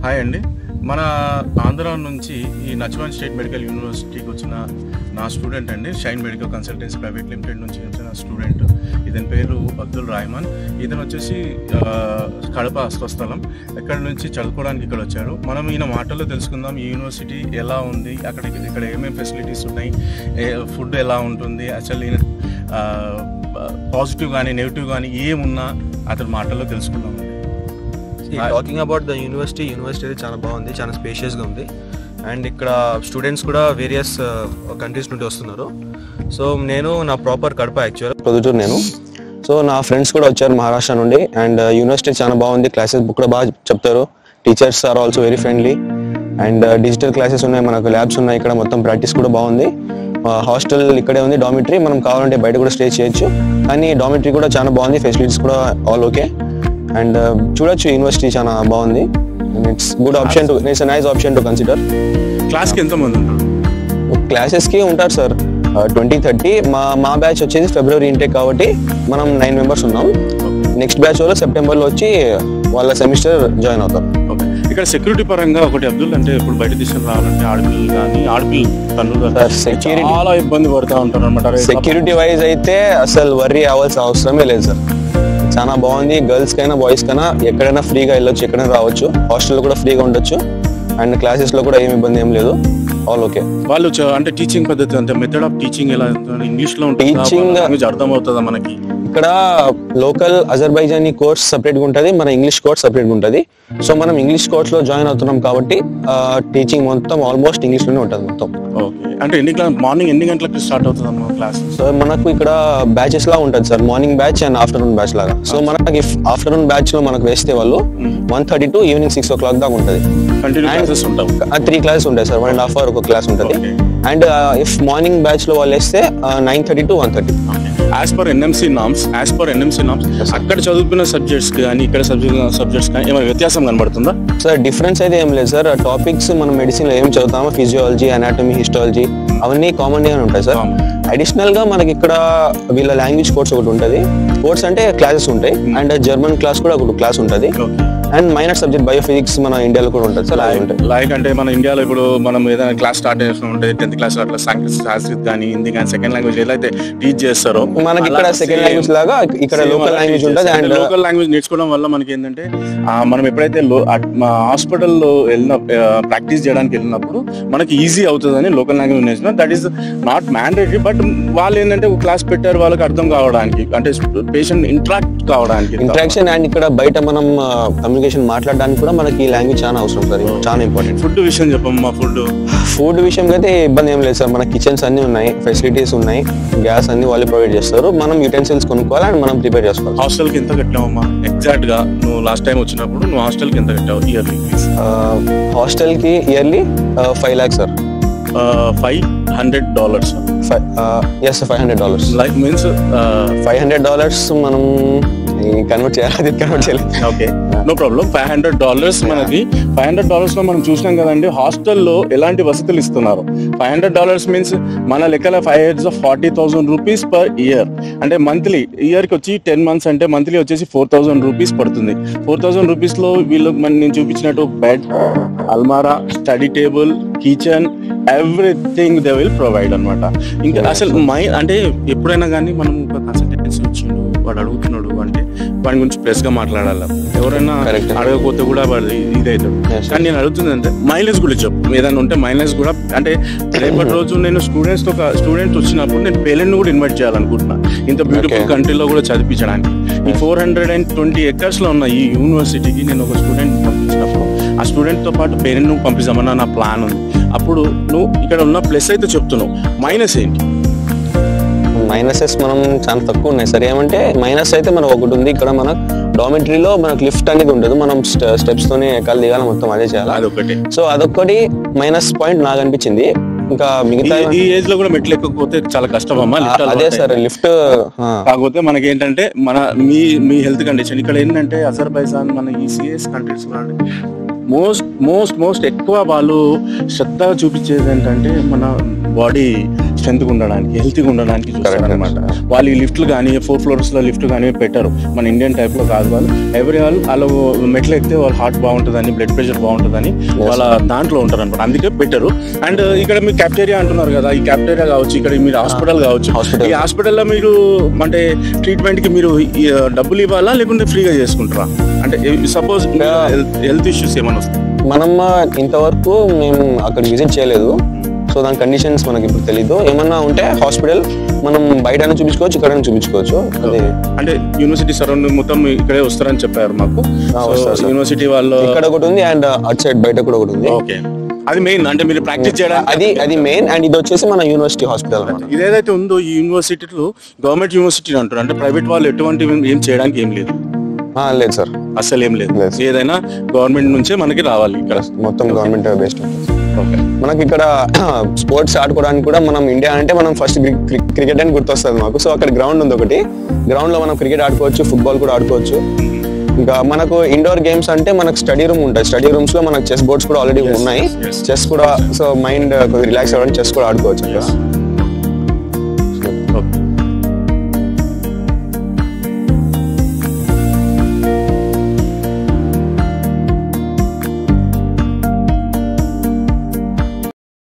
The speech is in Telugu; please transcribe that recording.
హాయ్ అండి. మన ఆంధ్ర నుంచి ఈ నచ్వాన్ స్టేట్ మెడికల్ యూనివర్సిటీకి వచ్చిన నా స్టూడెంట్ అండి. Shine medical consultancy private limited నుంచి వచ్చిన స్టూడెంట్. ఇతని పేరు అబ్దుల్ రాయ్మాన్. ఇతను వచ్చేసి కడప స్వస్థలం. ఎక్కడి నుంచి చదువుకోవడానికి ఇక్కడ వచ్చారు. మనం ఈయన మాటల్లో తెలుసుకుందాం ఈ యూనివర్సిటీ ఎలా ఉంది, ఇక్కడ ఏమేమి ఫెసిలిటీస్ ఉన్నాయి, ఫుడ్ ఎలా ఉంటుంది, అసలు ఈయన పాజిటివ్ కానీ నెగిటివ్ కానీ ఏమున్నా అతని మాటల్లో తెలుసుకుందాం. టాకింగ్ అబౌట్ ద యూనివర్సిటీ అయితే చాలా బాగుంది, చాలా స్పేషియస్గా ఉంది. అండ్ ఇక్కడ స్టూడెంట్స్ కూడా వేరియస్ కంట్రీస్ నుండి వస్తున్నారు. సో నేను నా ప్రాపర్ కడప ప్రొద్దుటూరు నేను. సో నా ఫ్రెండ్స్ కూడా వచ్చారు మహారాష్ట్ర నుండి. అండ్ యూనివర్సిటీ చాలా బాగుంది, క్లాసెస్ కూడా బాగా చెప్తారు, teachers are also very friendly. And digital classes ఉన్నాయి, మనకు ల్యాబ్స్ ఉన్నాయి, ఇక్కడ మొత్తం ప్రాక్టీస్ కూడా బాగుంది. హాస్టల్ ఇక్కడే ఉంది, డామిటరీ, మనం కావాలంటే బయట కూడా స్టే చేయొచ్చు. కానీ డామిటరీ కూడా చాలా బాగుంది, ఫెసిలిటీస్ కూడా ఆల్ ఓకే. అండ్ చూడొచ్చు, యూనివర్సిటీ చాలా బాగుంది. It's good option to, it's nice option to consider. క్లాస్కి ఎంతమంది ఉంటారు? క్లాసెస్కి ఉంటారు సార్ 20-30. మా బ్యాచ్ వచ్చేసి ఫిబ్రవరి ఇంటేక్ కాబట్టి మనం 9 members ఉన్నాం. నెక్స్ట్ బ్యాచ్ వాళ్ళు సెప్టెంబర్లో వచ్చి వాళ్ళ సెమిస్టర్ జాయిన్ అవుతారు. ఇక్కడ సెక్యూరిటీ పరంగా ఒకటి అబ్దుల్, అంటే ఇప్పుడు బయట తీసుకుని రావాలంటే ఆడపిల్లలు కానీ తల్లులు చాలా ఇబ్బంది పడుతూ ఉంటారు అనమాట. సెక్యూరిటీ వైజ్ అయితే అసలు వర్రీ అవ్వాల్సిన అవసరమే లేదు సార్, చాలా బాగుంది. గర్ల్స్ కైనా బాయ్స్ కైనా ఎక్కడైనా ఫ్రీగా వెళ్ళొచ్చు, ఎక్కడైనా రావచ్చు. హాస్టల్లో కూడా ఫ్రీగా ఉండొచ్చు. అండ్ క్లాసెస్లో కూడా ఏమి ఇబ్బంది ఏం లేదు, ఆల్ ఓకే. వాళ్ళు అంటే టీచింగ్ పద్ధతి, అంటే మెథడ్ ఆఫ్ టీచింగ్ ఎలా ఇంగ్లీష్లో ఉంటుంది, టీచింగ్ అర్థం అవుతుందా మనకి? ఇక్కడ లోకల్ అజర్బైజానీ కోర్స్ సపరేట్గా ఉంటుంది, మన ఇంగ్లీష్ కోర్స్ సపరేట్గా ఉంటుంది. సో మనం ఇంగ్లీష్ కోర్స్లో జాయిన్ అవుతున్నాం కాబట్టి టీచింగ్ మొత్తం ఆల్మోస్ట్ ఇంగ్లీష్లోనే ఉంటుంది మొత్తం. ఓకే, అంటే మార్నింగ్ ఎన్ని గంటలకు స్టార్ట్ అవుతుంది అమ్మా క్లాస్? సో మనకు ఇక్కడ బ్యాచెస్ లా ఉంటుంది sir, morning batch and afternoon batch లాగా. సో మనకి ఆఫ్టర్నూన్ బ్యాచ్ లో మనకు వేస్తే వాళ్ళు 1:30 to ఈవినింగ్ 6 o'clock దాకా ఉంటుంది. 3 classes ఉంటాయి సార్, 1.5 hour ఒక క్లాస్ ఉంటుంది. అండ్ ఇఫ్ మార్నింగ్ బ్యాచ్ లో వాళ్ళు వేస్తే 9:30 to 1:30. As per NMC norms అక్కడ చదువుకున్న సబ్జెక్ట్స్ కానీ ఇక్కడ సబ్జెక్ట్స్ కానీ ఏమైనా వ్యత్యాసం కనబడుతుందా సార్? డిఫరెన్స్ అయితే ఏం లేదు సార్. టాపిక్స్ మనం మెడిసిన్ లో ఏం చదువుతామో, ఫిజియాలజీ, అనాటమీ, హిస్టాలజీ అవన్నీ కామన్ గానే ఉంటాయి సార్. అడిషనల్ గా మనకి ఇక్కడ వీళ్ళ లాంగ్వేజ్ కోర్స్ ఒకటి ఉంటుంది. కోర్స్ అంటే క్లాసెస్ ఉంటాయి. అండ్ జర్మన్ క్లాస్ కూడా ఒకటి క్లాస్ ఉంటుంది. అండ్ మైనర్ సబ్జెక్ట్ బయోఫిజిక్స్ మన ఇండియాలో కూడా ఉంటుంది సార్. లైక్ అంటే మన ఇండియాలో ఇప్పుడు మనం ఏదైనా క్లాస్ స్టార్ట్ చేస్తూ ఉంటే 10th క్లాస్ అట్లా సంస్కృత్ కానీ హిందీ కానీ సెకండ్ లాంగ్వేజ్ ఎలా అయితే టీచ్ చేస్తారో మనకి ఇక్కడ సెకండ్ లాంగ్వేజ్ లాగా ఇక్కడ లోకల్ లాంగ్వేజ్ ఉంటుంది. అండ్ లోకల్ లాంగ్వేజ్ నేర్చుకోవడం వల్ల మనకి ఏంటంటే మనం ఎప్పుడైతే హాస్పిటల్లో ప్రాక్టీస్ చేయడానికి వెళ్ళినప్పుడు మనకి ఈజీ అవుతుందని లోకల్ లాంగ్వేజ్ నేర్చుకున్నాం. That is not mandatory, but వాళ్ళు ఏంటంటే ఒక క్లాస్ పెట్టారు వాళ్ళకి అర్థం కావడానికి, అంటే పేషెంట్ ఇంటరాక్షన్. అండ్ ఇక్కడ బయట మనం కమ్యూనికేషన్ మాట్లాడడానికి కూడా మనకి ఈ లాంగ్వేజ్ చాలా అవసరం సార్, చాలా ఇంపార్టెంట్. ఫుడ్ విషయం చెప్పమ్మా. ఫుడ్ విషయంలో అయితే ఇబ్బంది ఏం లేదు సార్, మన కిచెన్స్ అన్ని ఉన్నాయి, ఫెసిలిటీస్ ఉన్నాయి, గ్యాస్ అన్ని వాళ్ళు ప్రొవైడ్ చేస్తారు. మనం యూటెన్సిల్స్ కొనుక్కోవాలి అండ్ మనం ప్రిపేర్ చేసుకోవాలి. హాస్టల్కి ఎంత కట్టావమ్మా ఎగ్జాక్ట్ గా? నువ్వు లాస్ట్ టైం వచ్చినప్పుడు నువ్వు హాస్టల్కి ఎంత కట్టావు ఇయర్లీ? హాస్టల్కి yearly 5 lakhs sir. $500? Yes, $500. Like means $500 మనం కన్వర్ట్ చేయాలి. Okay, no problem. $500 మనకి. $500 లో మనం చూసినాం కదండి హాస్టల్లో ఎలాంటి వసతులు ఇస్తున్నారు. $500 మీన్స్ మన లెక్కల 5 years 40,000 rupees per year. అంటే మంత్లీ, ఇయర్కి వచ్చి 10 months అంటే మంత్లీ వచ్చేసి 4,000 rupees పడుతుంది. 4,000 rupees లో వీళ్ళు నేను చూపించినట్టు బెడ్, అల్మారా, study table, kitchen, everything they will provide అనమాట. ఇంకా అసలు అంటే ఎప్పుడైనా కానీ మనం ఒక కన్సల్టెన్సీ వచ్చిండు, వాడు అడుగుతున్నాడు అంటే వాడి గురించి ప్రెస్ గా మాట్లాడాలి. ఎవరైనా అడగకపోతే కూడా వాడు ఇదవుతాడు. కానీ నేను అడుగుతుంది అంటే మైలేజ్ కూడా చెప్పు, ఏదైనా ఉంటే మైలేజ్ కూడా. అంటే రేపటి రోజు నేను స్టూడెంట్ వచ్చినప్పుడు నేను పేరెంట్ కూడా ఇన్వైట్ చేయాలనుకుంటున్నా, ఇంత బ్యూటిఫుల్ కంట్రీలో కూడా చదివించడానికి. ఈ 420 acres లో ఉన్న ఈ యూనివర్సిటీకి నేను ఒక స్టూడెంట్ పంపించినప్పుడు ఆ స్టూడెంట్ తో పాటు పేరెంట్ నువ్వు పంపిస్తామన్నా నా ప్లాన్ ఉంది. అప్పుడు నువ్వు ఇక్కడ ఉన్న ప్లస్ అయితే చెప్తున్నావు, మైనస్ ఏంటి? మైనసెస్ మనం చాలా తక్కువ ఉన్నాయి సార్. ఏమంటే మైనస్ అయితే మనకు ఒకటి ఉంది, ఇక్కడ మన డామిటరీలో మనకు లిఫ్ట్ అనేది ఉండదు, మనం స్టెప్స్ తోనే ఎక్కాలి దిగాలి, మొత్తం అదే చేయాలి. అదొకటి. సో అదొక్కటి మైనస్ పాయింట్ నాకు అనిపించింది. ఇంకా మిగతా ఈ ఏజ్ లో కూడా మెట్లు ఎక్కకపోతే చాలా కష్టం అమ్మా. అదే సార్ లిఫ్ట్. కాకపోతే మనకి ఏంటంటే మీ హెల్త్ కండిషన్ ఇక్కడ ఏంటంటే అజర్బైజాన్ మన ఈసీఎస్ కంట్రీస్ మోస్ట్ ఎక్కువ వాళ్ళు శ్రద్ధ చూపించేది ఏంటంటే మన బాడీ స్ట్రెంత్ ఉండడానికి, హెల్తీగా ఉండడానికి చూస్తారు అనమాట. వాళ్ళు ఈ లిఫ్ట్లు కానీ 4 floors లో లిఫ్ట్ కానీ పెట్టరు, మన ఇండియన్ టైప్ లో కాదు. వాళ్ళు వాళ్ళు మెట్లు ఎక్కితే వాళ్ళ హార్ట్ బాగుంటుందని, బ్లడ్ ప్రెషర్ బాగుంటుందని వాళ్ళ దాంట్లో ఉంటారు అనమాట, అందుకే పెట్టరు. అండ్ ఇక్కడ మీరు క్యాఫ్టేరియా అంటున్నారు కదా, ఈ క్యాఫ్టేరియా కావచ్చు, ఇక్కడ మీరు హాస్పిటల్ కావచ్చు, ఈ హాస్పిటల్లో మీరు అంటే ట్రీట్మెంట్ కి మీరు డబ్బులు ఇవ్వాలా లేకుంటే ఫ్రీగా చేసుకుంటారా? అంటే సపోజ్ హెల్త్ ఇష్యూస్ ఏమైనా వస్తాయి, మనం ఇంతవరకు మేము అక్కడ విజిట్ చేయలేదు, సో దాని కండిషన్స్ మనకి ఇప్పుడు తెలీదు. ఏమన్నా ఉంటే హాస్పిటల్ మనం బయట చూపించుకోవచ్చు, ఇక్కడ చూపించుకోవచ్చు. అదే అంటే యూనివర్సిటీ సరౌండింగ్ మొత్తం ఇక్కడే వస్తారని చెప్పారు మాకు. యూనివర్సిటీ వాళ్ళు ఇక్కడ ఒకటి ఉంది అండ్ అట్ సైడ్ బయట కూడా ఒకటి ఉంది. ఓకే, అది మెయిన్ అంటే మీరు ప్రాక్టీస్ చేయడానికి అది మెయిన్. అండ్ ఇది వచ్చేసి మన యూనివర్సిటీ హాస్పిటల్. ఇదేదైతే ఉందో ఈ యూనివర్సిటీలో గవర్నమెంట్ యూనివర్సిటీ అంటారు, అంటే ప్రైవేట్ వాళ్ళు ఎటువంటి ఏం చేయడానికి ఏం లేదు. లేదు సార్, అసలు ఏం లేదు. ఏదైనా గవర్నమెంట్ నుంచే మనకి రావాలి, ఇక్కడ మొత్తం గవర్నమెంట్ బేస్డ్. మనకి ఇక్కడ స్పోర్ట్స్ ఆడుకోవడానికి కూడా మనం ఇండియా అంటే మనం ఫస్ట్ క్రికెట్ అని గుర్తొస్తుంది మాకు. సో అక్కడ గ్రౌండ్ ఉంది ఒకటి, గ్రౌండ్ లో మనం క్రికెట్ ఆడుకోవచ్చు, ఫుట్బాల్ కూడా ఆడుకోవచ్చు. ఇంకా మనకు ఇండోర్ గేమ్స్ అంటే మనకు స్టడీ రూమ్ ఉంటాయి, స్టడీ రూమ్స్ లో మనకు చెస్ బోర్డ్స్ కూడా ఆల్రెడీ ఉన్నాయి. చెస్ కూడా, సో మైండ్ రిలాక్స్ అవ్వడానికి చెస్ కూడా ఆడుకోవచ్చు.